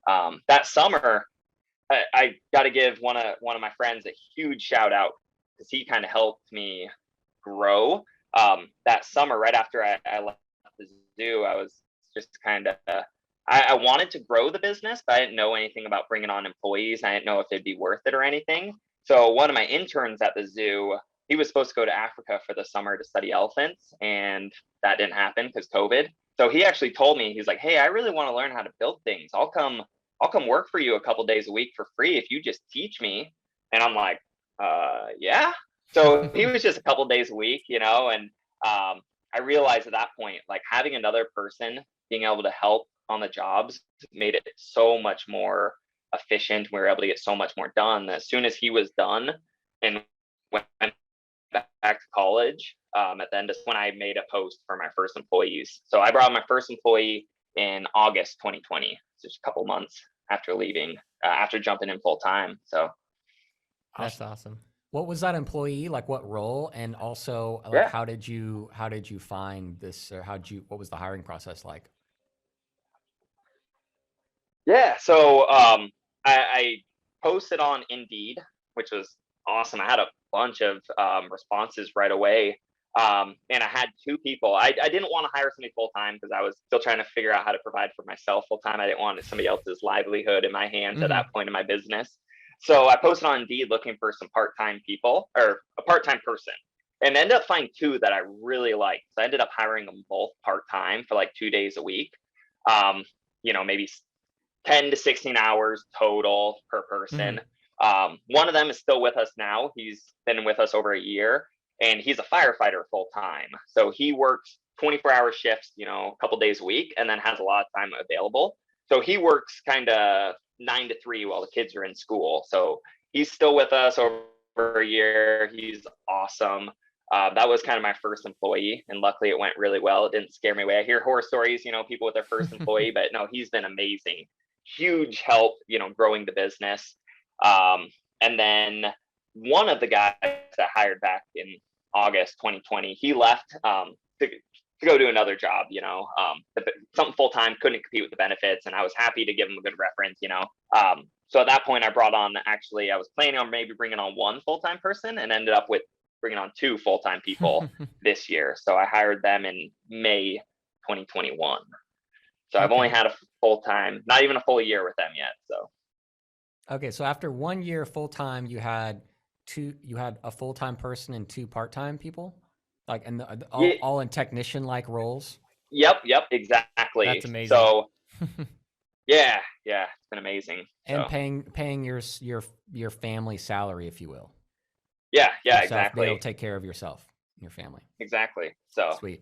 That summer, I got to give one of my friends a huge shout out because he kind of helped me grow. That summer, right after I left the zoo, I was just kind of I wanted to grow the business, but I didn't know anything about bringing on employees. I didn't know if it'd be worth it or anything. So one of my interns at the zoo, he was supposed to go to Africa for the summer to study elephants, and that didn't happen because COVID. So he actually told me, he's like, "Hey, I really want to learn how to build things. I'll come work for you a couple days a week for free if you just teach me." And I'm like, yeah. So he was just a couple days a week, and I realized at that point, like having another person being able to help on the jobs made it so much more efficient. We were able to get so much more done. As soon as he was done and went back to college, at the end of when I made a post for my first employees. So I brought my first employee in August 2020, just a couple months after leaving, after jumping in full time. So That's awesome. What was that employee like? What role? And also, like, yeah, how did you find this, or what was the hiring process like? yeah. So I posted on Indeed, which was awesome. I had a bunch of responses right away. And I had two people. I didn't want to hire somebody full time because I was still trying to figure out how to provide for myself full time. I didn't want somebody else's livelihood in my hands at Hmm. that point in my business. So I posted on Indeed looking for some part time people or a part time person, and ended up finding two that I really liked. So I ended up hiring them both part time for like 2 days a week. Um, maybe 10 to 16 hours total per Hmm. person. One of them is still with us now. He's been with us over a year, and he's a firefighter full time. So he works 24-hour shifts, a couple days a week, and then has a lot of time available. So he works kind of 9 to 3 while the kids are in school. So he's still with us over a year. He's awesome. That was kind of my first employee, and luckily it went really well. It didn't scare me away. I hear horror stories, people with their first employee, but no, he's been amazing. Huge help, growing the business. Um, and then one of the guys that hired back in August 2020, he left to go do another job, something full time, couldn't compete with the benefits. And I was happy to give him a good reference. So at that point, I brought on actually, I was planning on maybe bringing on one full time person and ended up with bringing on two full time people this year. So I hired them in May 2021. So I've only Okay. had a full time, not even a full year with them yet. So Okay. So after 1 year full time, you had a full time person and two part time people, like, and yeah, all in technician like roles. yep, exactly. That's amazing. So yeah, it's been amazing. And So paying your family salary, if you will. yeah, Yourself, be able exactly, to take care of yourself and your family. exactly. So Sweet.